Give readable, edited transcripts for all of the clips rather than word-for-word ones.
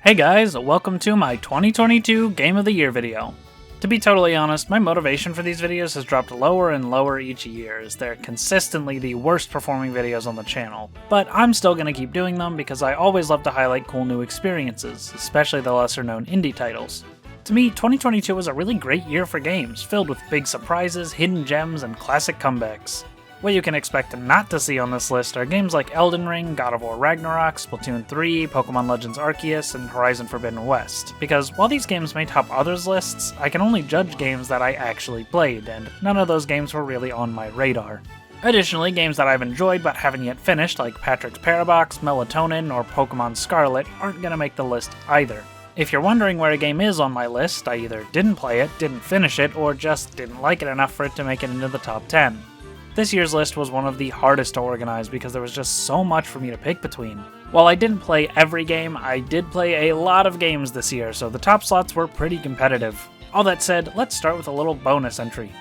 Hey guys, welcome to my 2022 Game of the Year video. To be totally honest, my motivation for these videos has dropped lower and lower each year as they're consistently the worst performing videos on the channel, but I'm still gonna keep doing them because I always love to highlight cool new experiences, especially the lesser known indie titles. To me, 2022 was a really great year for games, filled with big surprises, hidden gems, and classic comebacks. What you can expect not to see on this list are games like Elden Ring, God of War Ragnarok, Splatoon 3, Pokemon Legends Arceus, and Horizon Forbidden West, because while these games may top others' lists, I can only judge games that I actually played, and none of those games were really on my radar. Additionally, games that I've enjoyed but haven't yet finished, like Patrick's Parabox, Melatonin, or Pokemon Scarlet, aren't gonna make the list either. If you're wondering where a game is on my list, I either didn't play it, didn't finish it, or just didn't like it enough for it to make it into the top 10. This year's list was one of the hardest to organize because there was just so much for me to pick between. While I didn't play every game, I did play a lot of games this year, so the top slots were pretty competitive. All that said, let's start with a little bonus entry.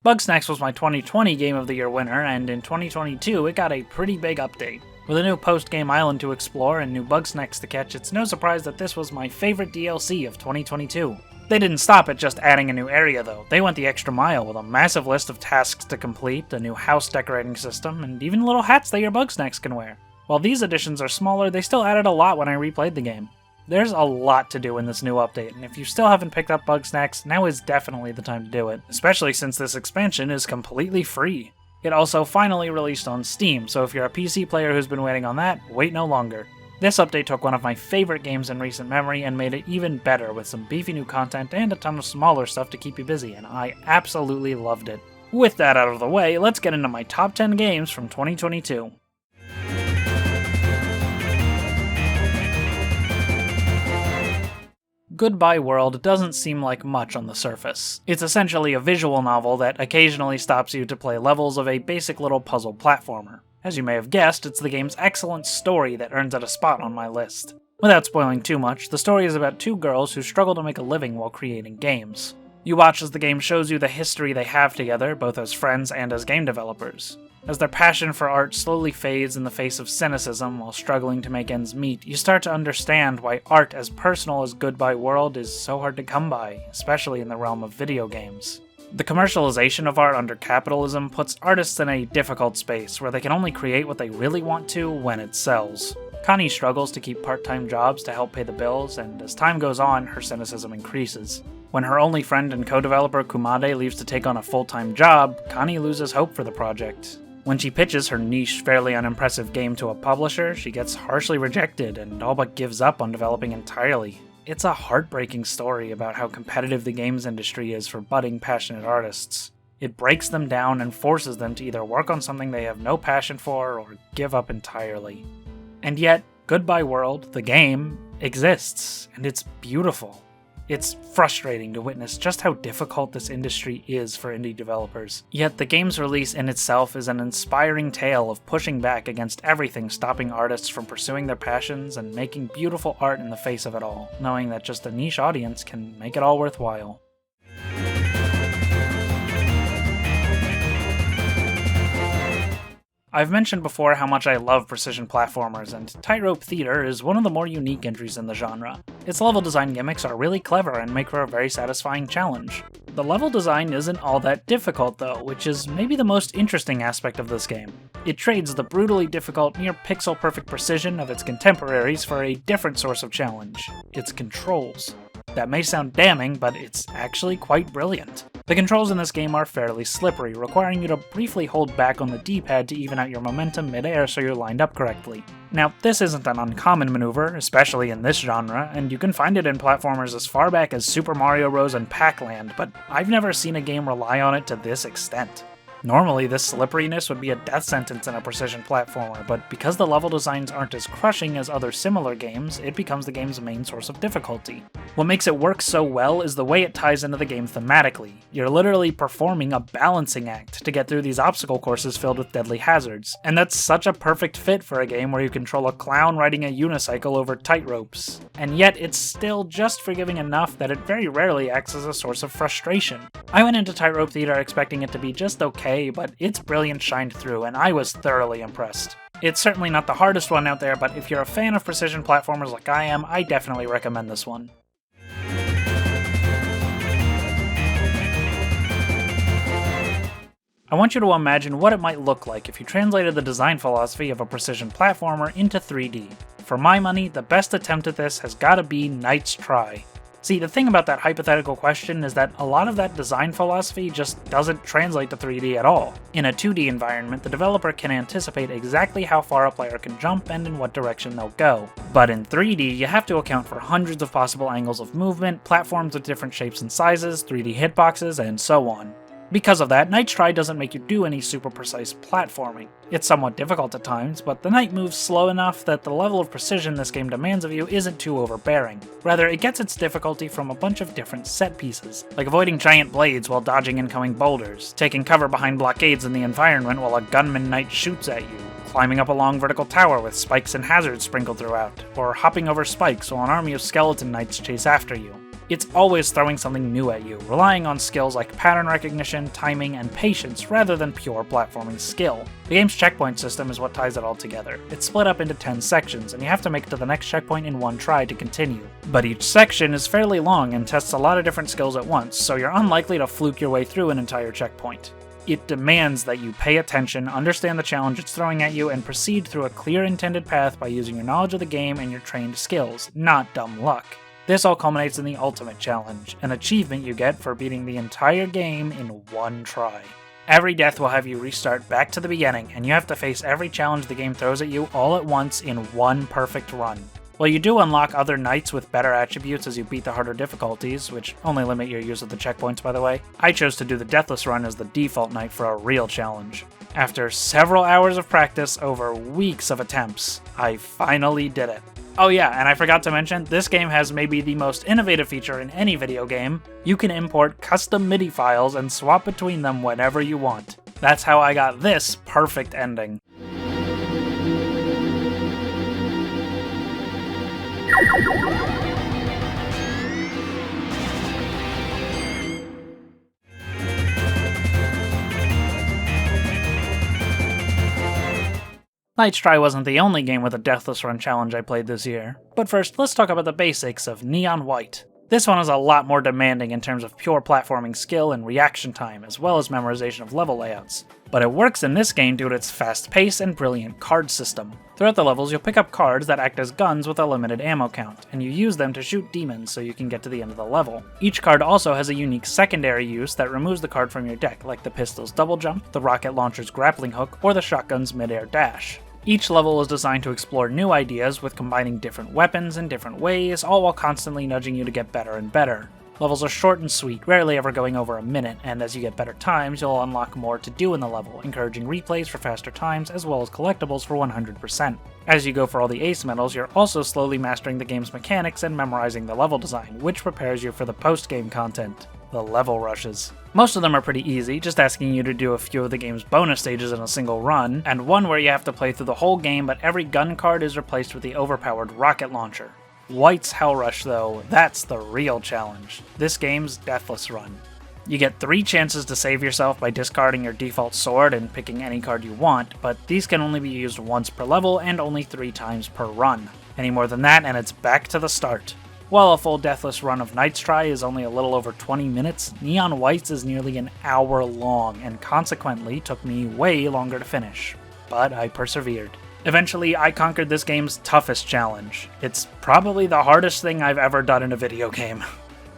Bugsnax was my 2020 Game of the Year winner, and in 2022 it got a pretty big update. With a new post-game island to explore and new Bugsnax to catch, it's no surprise that this was my favorite DLC of 2022. They didn't stop at just adding a new area though, they went the extra mile with a massive list of tasks to complete, a new house decorating system, and even little hats that your Bugsnax can wear. While these additions are smaller, they still added a lot when I replayed the game. There's a lot to do in this new update, and if you still haven't picked up Bugsnax, now is definitely the time to do it, especially since this expansion is completely free. It also finally released on Steam, so if you're a PC player who's been waiting on that, wait no longer. This update took one of my favorite games in recent memory and made it even better with some beefy new content and a ton of smaller stuff to keep you busy, and I absolutely loved it. With that out of the way, let's get into my top 10 games from 2022. Goodbye World doesn't seem like much on the surface. It's essentially a visual novel that occasionally stops you to play levels of a basic little puzzle platformer. As you may have guessed, it's the game's excellent story that earns it a spot on my list. Without spoiling too much, the story is about two girls who struggle to make a living while creating games. You watch as the game shows you the history they have together, both as friends and as game developers. As their passion for art slowly fades in the face of cynicism while struggling to make ends meet, you start to understand why art as personal as Goodbye World is so hard to come by, especially in the realm of video games. The commercialization of art under capitalism puts artists in a difficult space where they can only create what they really want to when it sells. Connie struggles to keep part-time jobs to help pay the bills, and as time goes on, her cynicism increases. When her only friend and co-developer Kumade leaves to take on a full-time job, Connie loses hope for the project. When she pitches her niche, fairly unimpressive game to a publisher, she gets harshly rejected and all but gives up on developing entirely. It's a heartbreaking story about how competitive the games industry is for budding, passionate artists. It breaks them down and forces them to either work on something they have no passion for or give up entirely. And yet, Goodbye World, the game, exists, and it's beautiful. It's frustrating to witness just how difficult this industry is for indie developers. Yet the game's release in itself is an inspiring tale of pushing back against everything stopping artists from pursuing their passions and making beautiful art in the face of it all, knowing that just a niche audience can make it all worthwhile. I've mentioned before how much I love precision platformers, and Tightrope Theater is one of the more unique entries in the genre. Its level design gimmicks are really clever and make for a very satisfying challenge. The level design isn't all that difficult though, which is maybe the most interesting aspect of this game. It trades the brutally difficult, near pixel-perfect precision of its contemporaries for a different source of challenge: its controls. That may sound damning, but it's actually quite brilliant. The controls in this game are fairly slippery, requiring you to briefly hold back on the D-pad to even out your momentum mid-air so you're lined up correctly. Now, this isn't an uncommon maneuver, especially in this genre, and you can find it in platformers as far back as Super Mario Bros. And Pac-Man, but I've never seen a game rely on it to this extent. Normally, this slipperiness would be a death sentence in a precision platformer, but because the level designs aren't as crushing as other similar games, it becomes the game's main source of difficulty. What makes it work so well is the way it ties into the game thematically. You're literally performing a balancing act to get through these obstacle courses filled with deadly hazards, and that's such a perfect fit for a game where you control a clown riding a unicycle over tightropes. And yet, it's still just forgiving enough that it very rarely acts as a source of frustration. I went into Tightrope Theater expecting it to be just okay, but its brilliance shined through, and I was thoroughly impressed. It's certainly not the hardest one out there, but if you're a fan of precision platformers like I am, I definitely recommend this one. I want you to imagine what it might look like if you translated the design philosophy of a precision platformer into 3D. For my money, the best attempt at this has gotta be Knight's Try. See, the thing about that hypothetical question is that a lot of that design philosophy just doesn't translate to 3D at all. In a 2D environment, the developer can anticipate exactly how far a player can jump and in what direction they'll go. But in 3D, you have to account for hundreds of possible angles of movement, platforms with different shapes and sizes, 3D hitboxes, and so on. Because of that, Knight's Try doesn't make you do any super precise platforming. It's somewhat difficult at times, but the knight moves slow enough that the level of precision this game demands of you isn't too overbearing. Rather, it gets its difficulty from a bunch of different set pieces, like avoiding giant blades while dodging incoming boulders, taking cover behind blockades in the environment while a gunman knight shoots at you, climbing up a long vertical tower with spikes and hazards sprinkled throughout, or hopping over spikes while an army of skeleton knights chase after you. It's always throwing something new at you, relying on skills like pattern recognition, timing, and patience rather than pure platforming skill. The game's checkpoint system is what ties it all together. It's split up into 10 sections, and you have to make it to the next checkpoint in one try to continue. But each section is fairly long and tests a lot of different skills at once, so you're unlikely to fluke your way through an entire checkpoint. It demands that you pay attention, understand the challenge it's throwing at you, and proceed through a clear intended path by using your knowledge of the game and your trained skills, not dumb luck. This all culminates in the ultimate challenge, an achievement you get for beating the entire game in one try. Every death will have you restart back to the beginning, and you have to face every challenge the game throws at you all at once in one perfect run. While you do unlock other knights with better attributes as you beat the harder difficulties, which only limit your use of the checkpoints by the way, I chose to do the Deathless run as the default knight for a real challenge. After several hours of practice over weeks of attempts, I finally did it. Oh yeah, and I forgot to mention, this game has maybe the most innovative feature in any video game. You can import custom MIDI files and swap between them whenever you want. That's how I got this perfect ending. Knight's Try wasn't the only game with a Deathless Run challenge I played this year, but first let's talk about the basics of Neon White. This one is a lot more demanding in terms of pure platforming skill and reaction time, as well as memorization of level layouts. But it works in this game due to its fast pace and brilliant card system. Throughout the levels you'll pick up cards that act as guns with a limited ammo count, and you use them to shoot demons so you can get to the end of the level. Each card also has a unique secondary use that removes the card from your deck, like the pistol's double jump, the rocket launcher's grappling hook, or the shotgun's mid-air dash. Each level is designed to explore new ideas with combining different weapons in different ways, all while constantly nudging you to get better and better. Levels are short and sweet, rarely ever going over a minute, and as you get better times, you'll unlock more to do in the level, encouraging replays for faster times as well as collectibles for 100%. As you go for all the ace medals, you're also slowly mastering the game's mechanics and memorizing the level design, which prepares you for the post-game content, the level rushes. Most of them are pretty easy, just asking you to do a few of the game's bonus stages in a single run, and one where you have to play through the whole game but every gun card is replaced with the overpowered rocket launcher. White's Hell Rush though, that's the real challenge. This game's Deathless Run. You get 3 chances to save yourself by discarding your default sword and picking any card you want, but these can only be used once per level and only 3 times per run. Any more than that and it's back to the start. While a full Deathless Run of Knight's Try is only a little over 20 minutes, Neon White's is nearly an hour long and consequently took me way longer to finish. But I persevered. Eventually, I conquered this game's toughest challenge. It's probably the hardest thing I've ever done in a video game.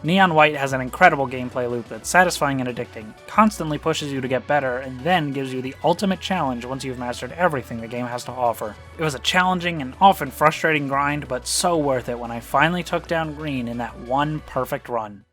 Neon White has an incredible gameplay loop that's satisfying and addicting, constantly pushes you to get better, and then gives you the ultimate challenge once you've mastered everything the game has to offer. It was a challenging and often frustrating grind, but so worth it when I finally took down Green in that one perfect run.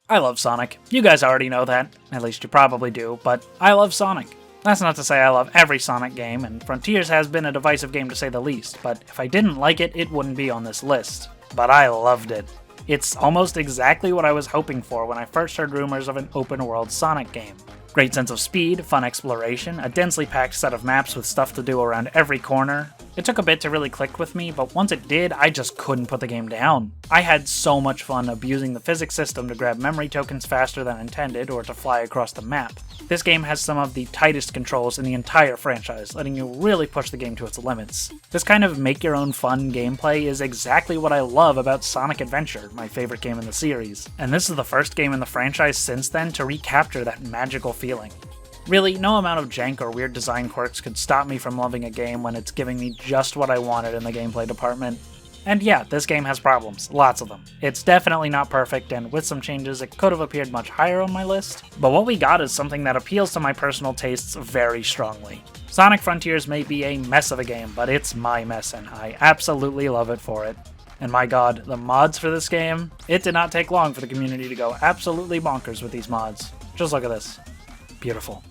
I love Sonic. You guys already know that, at least you probably do, but I love Sonic. That's not to say I love every Sonic game, and Frontiers has been a divisive game to say the least, but if I didn't like it, it wouldn't be on this list. But I loved it. It's almost exactly what I was hoping for when I first heard rumors of an open-world Sonic game. Great sense of speed, fun exploration, a densely packed set of maps with stuff to do around every corner. It took a bit to really click with me, but once it did, I just couldn't put the game down. I had so much fun abusing the physics system to grab memory tokens faster than intended or to fly across the map. This game has some of the tightest controls in the entire franchise, letting you really push the game to its limits. This kind of make-your-own fun gameplay is exactly what I love about Sonic Adventure, my favorite game in the series, and this is the first game in the franchise since then to recapture that magical feeling. Really, no amount of jank or weird design quirks could stop me from loving a game when it's giving me just what I wanted in the gameplay department. And yeah, this game has problems, lots of them. It's definitely not perfect, and with some changes it could have appeared much higher on my list, but what we got is something that appeals to my personal tastes very strongly. Sonic Frontiers may be a mess of a game, but it's my mess and I absolutely love it for it. And my god, the mods for this game, it did not take long for the community to go absolutely bonkers with these mods. Just look at this. Beautiful.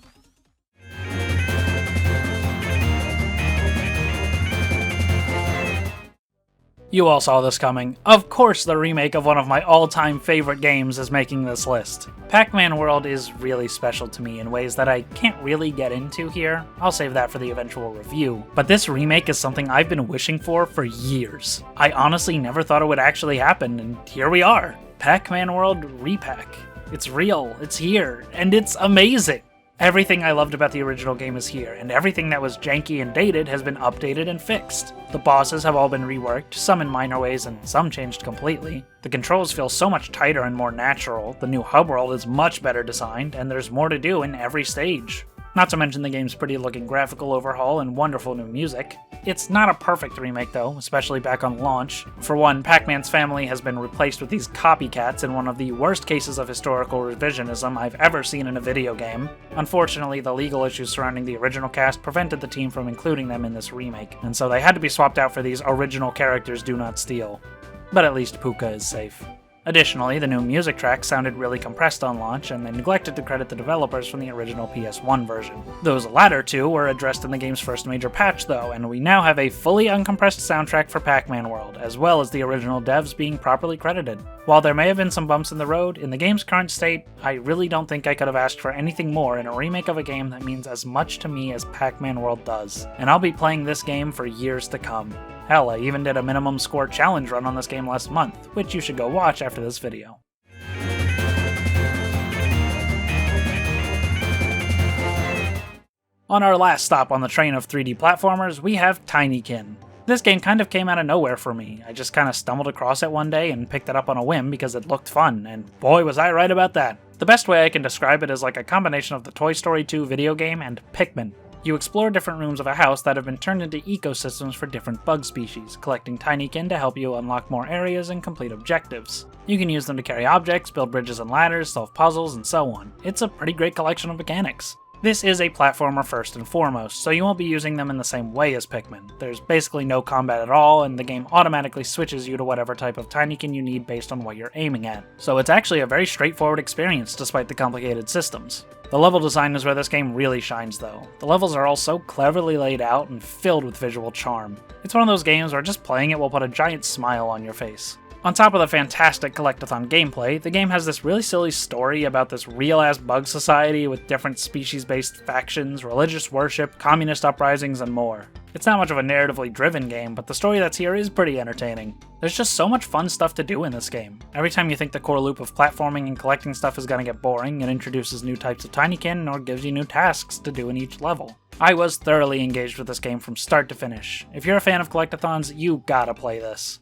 You all saw this coming. Of course the remake of one of my all-time favorite games is making this list. Pac-Man World is really special to me in ways that I can't really get into here. I'll save that for the eventual review. But this remake is something I've been wishing for years. I honestly never thought it would actually happen, and here we are. Pac-Man World re-pac. It's real, it's here, and it's amazing! Everything I loved about the original game is here, and everything that was janky and dated has been updated and fixed. The bosses have all been reworked, some in minor ways and some changed completely. The controls feel so much tighter and more natural, the new hub world is much better designed, and there's more to do in every stage. Not to mention the game's pretty looking graphical overhaul and wonderful new music. It's not a perfect remake though, especially back on launch. For one, Pac-Man's family has been replaced with these copycats in one of the worst cases of historical revisionism I've ever seen in a video game. Unfortunately, the legal issues surrounding the original cast prevented the team from including them in this remake, and so they had to be swapped out for these original characters do not steal. But at least Puka is safe. Additionally, the new music tracks sounded really compressed on launch, and they neglected to credit the developers from the original PS1 version. Those latter two were addressed in the game's first major patch though, and we now have a fully uncompressed soundtrack for Pac-Man World, as well as the original devs being properly credited. While there may have been some bumps in the road, in the game's current state, I really don't think I could have asked for anything more in a remake of a game that means as much to me as Pac-Man World does. And I'll be playing this game for years to come. Hell, I even did a minimum score challenge run on this game last month, which you should go watch after this video. On our last stop on the train of 3D platformers, we have Tinykin. This game kind of came out of nowhere for me. I just kind of stumbled across it one day and picked it up on a whim because it looked fun, and boy was I right about that. The best way I can describe it is like a combination of the Toy Story 2 video game and Pikmin. You explore different rooms of a house that have been turned into ecosystems for different bug species, collecting Tinykin to help you unlock more areas and complete objectives. You can use them to carry objects, build bridges and ladders, solve puzzles, and so on. It's a pretty great collection of mechanics. This is a platformer first and foremost, so you won't be using them in the same way as Pikmin. There's basically no combat at all, and the game automatically switches you to whatever type of Tinykin you need based on what you're aiming at. So it's actually a very straightforward experience despite the complicated systems. The level design is where this game really shines though. The levels are all so cleverly laid out and filled with visual charm. It's one of those games where just playing it will put a giant smile on your face. On top of the fantastic collectathon gameplay, the game has this really silly story about this real-ass bug society with different species-based factions, religious worship, communist uprisings, and more. It's not much of a narratively driven game, but the story that's here is pretty entertaining. There's just so much fun stuff to do in this game. Every time you think the core loop of platforming and collecting stuff is gonna get boring, it introduces new types of Tinykin or gives you new tasks to do in each level. I was thoroughly engaged with this game from start to finish. If you're a fan of collectathons, you gotta play this.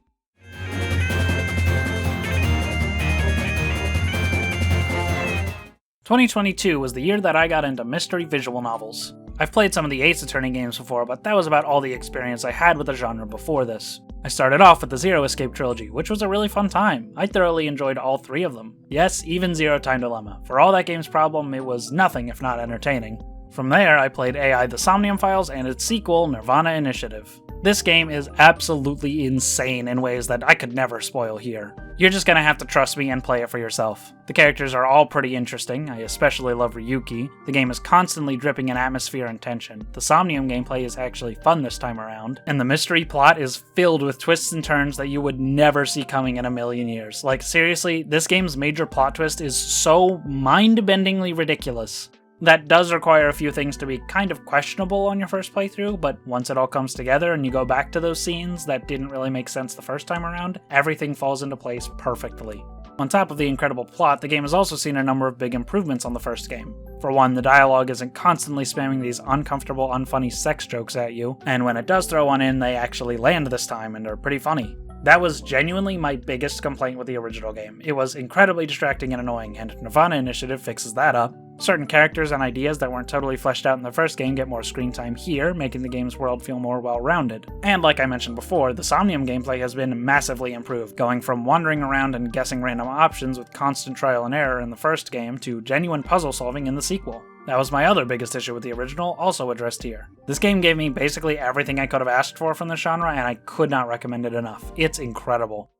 "2022 was the year that I got into mystery visual novels. I've played some of the Ace Attorney games before, but that was about all the experience I had with the genre before this. I started off with the Zero Escape trilogy, which was a really fun time. I thoroughly enjoyed all three of them. Yes, even Zero Time Dilemma. For all that game's problem, it was nothing if not entertaining. From there, I played AI The Somnium Files and its sequel, Nirvana Initiative. This game is absolutely insane in ways that I could never spoil here. You're just gonna have to trust me and play it for yourself. The characters are all pretty interesting, I especially love Ryuki. The game is constantly dripping in atmosphere and tension. The Somnium gameplay is actually fun this time around, and the mystery plot is filled with twists and turns that you would never see coming in a million years. Like seriously, this game's major plot twist is so mind-bendingly ridiculous. That does require a few things to be kind of questionable on your first playthrough, but once it all comes together and you go back to those scenes that didn't really make sense the first time around, everything falls into place perfectly. On top of the incredible plot, the game has also seen a number of big improvements on the first game. For one, the dialogue isn't constantly spamming these uncomfortable, unfunny sex jokes at you, and when it does throw one in, they actually land this time and are pretty funny. That was genuinely my biggest complaint with the original game. It was incredibly distracting and annoying, and Nirvana Initiative fixes that up. Certain characters and ideas that weren't totally fleshed out in the first game get more screen time here, making the game's world feel more well-rounded. And like I mentioned before, the Somnium gameplay has been massively improved, going from wandering around and guessing random options with constant trial and error in the first game to genuine puzzle solving in the sequel. That was my other biggest issue with the original, also addressed here. This game gave me basically everything I could have asked for from the genre, and I could not recommend it enough. It's incredible.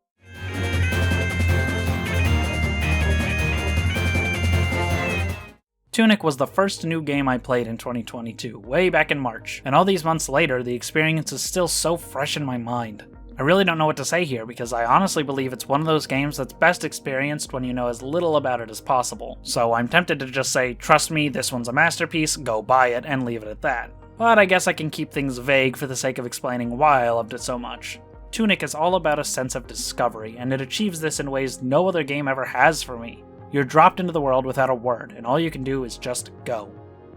Tunic was the first new game I played in 2022, way back in March, and all these months later, the experience is still so fresh in my mind. I really don't know what to say here, because I honestly believe it's one of those games that's best experienced when you know as little about it as possible. So I'm tempted to just say, trust me, this one's a masterpiece, go buy it, and leave it at that. But I guess I can keep things vague for the sake of explaining why I loved it so much. Tunic is all about a sense of discovery, and it achieves this in ways no other game ever has for me. You're dropped into the world without a word, and all you can do is just go.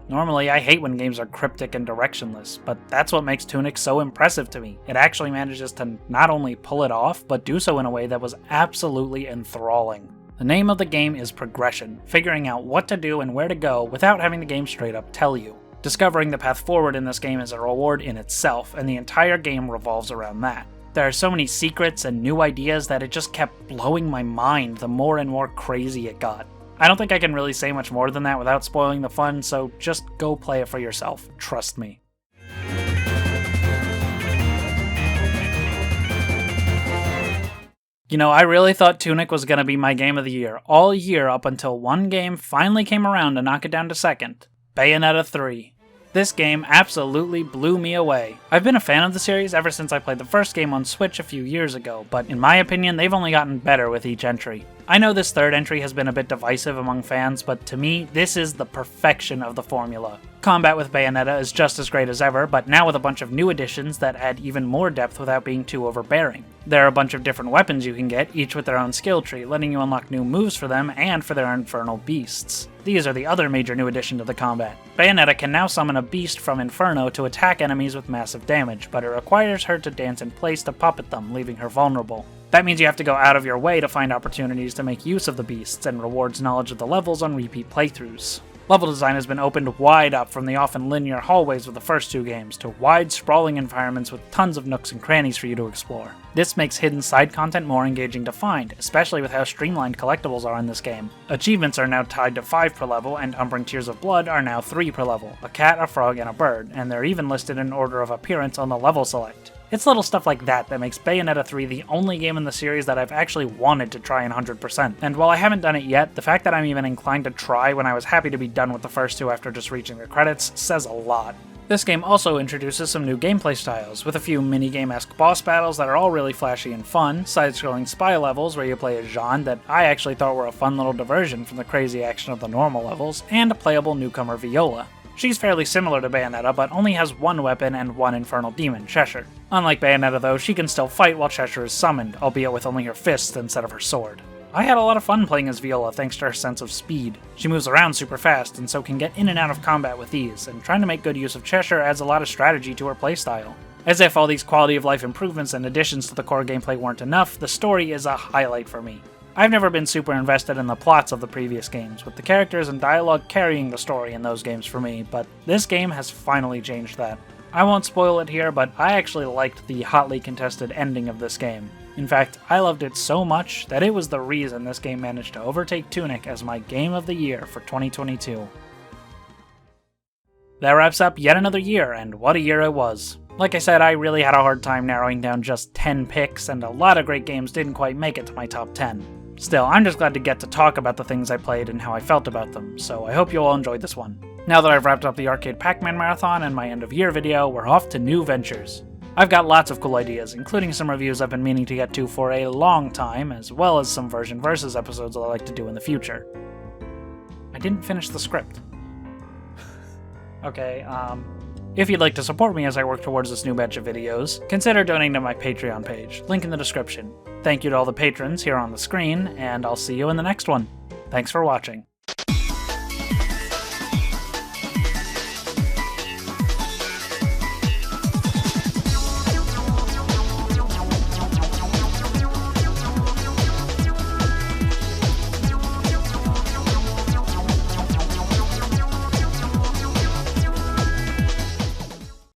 Normally, I hate when games are cryptic and directionless, but that's what makes Tunic so impressive to me. It actually manages to not only pull it off, but do so in a way that was absolutely enthralling. The name of the game is progression, figuring out what to do and where to go without having the game straight up tell you. Discovering the path forward in this game is a reward in itself, and the entire game revolves around that. There are so many secrets and new ideas that it just kept blowing my mind the more and more crazy it got. I don't think I can really say much more than that without spoiling the fun, so just go play it for yourself. Trust me. You know, I really thought Tunic was going to be my game of the year all year up until one game finally came around to knock it down to second. Bayonetta 3. This game absolutely blew me away. I've been a fan of the series ever since I played the first game on Switch a few years ago, but in my opinion, they've only gotten better with each entry. I know this third entry has been a bit divisive among fans, but to me, this is the perfection of the formula. Combat with Bayonetta is just as great as ever, but now with a bunch of new additions that add even more depth without being too overbearing. There are a bunch of different weapons you can get, each with their own skill tree, letting you unlock new moves for them and for their infernal beasts. These are the other major new addition to the combat. Bayonetta can now summon a beast from Inferno to attack enemies with massive damage, but it requires her to dance in place to puppet them, leaving her vulnerable. That means you have to go out of your way to find opportunities to make use of the beasts, and rewards knowledge of the levels on repeat playthroughs. Level design has been opened wide up from the often linear hallways of the first two games to wide, sprawling environments with tons of nooks and crannies for you to explore. This makes hidden side content more engaging to find, especially with how streamlined collectibles are in this game. Achievements are now tied to 5 per level, and Umbran Tears of Blood are now 3 per level, a cat, a frog, and a bird, and they're even listed in order of appearance on the level select. It's little stuff like that that makes Bayonetta 3 the only game in the series that I've actually wanted to try in 100%. And while I haven't done it yet, the fact that I'm even inclined to try when I was happy to be done with the first two after just reaching the credits says a lot. This game also introduces some new gameplay styles, with a few minigame-esque boss battles that are all really flashy and fun, side-scrolling spy levels where you play as Jean that I actually thought were a fun little diversion from the crazy action of the normal levels, and a playable newcomer Viola. She's fairly similar to Bayonetta, but only has one weapon and one infernal demon, Cheshire. Unlike Bayonetta though, she can still fight while Cheshire is summoned, albeit with only her fists instead of her sword. I had a lot of fun playing as Viola thanks to her sense of speed. She moves around super fast and so can get in and out of combat with ease, and trying to make good use of Cheshire adds a lot of strategy to her playstyle. As if all these quality of life improvements and additions to the core gameplay weren't enough, the story is a highlight for me. I've never been super invested in the plots of the previous games, with the characters and dialogue carrying the story in those games for me, but this game has finally changed that. I won't spoil it here, but I actually liked the hotly contested ending of this game. In fact, I loved it so much that it was the reason this game managed to overtake Tunic as my game of the year for 2022. That wraps up yet another year, and what a year it was. Like I said, I really had a hard time narrowing down just 10 picks, and a lot of great games didn't quite make it to my top 10. Still, I'm just glad to get to talk about the things I played and how I felt about them, so I hope you all enjoyed this one. Now that I've wrapped up the Arcade Pac-Man Marathon and my end of year video, we're off to new ventures. I've got lots of cool ideas, including some reviews I've been meaning to get to for a long time, as well as some version versus episodes I'd like to do in the future. I didn't finish the script. Okay, if you'd like to support me as I work towards this new batch of videos, consider donating to my Patreon page, link in the description. Thank you to all the patrons here on the screen, and I'll see you in the next one. Thanks for watching.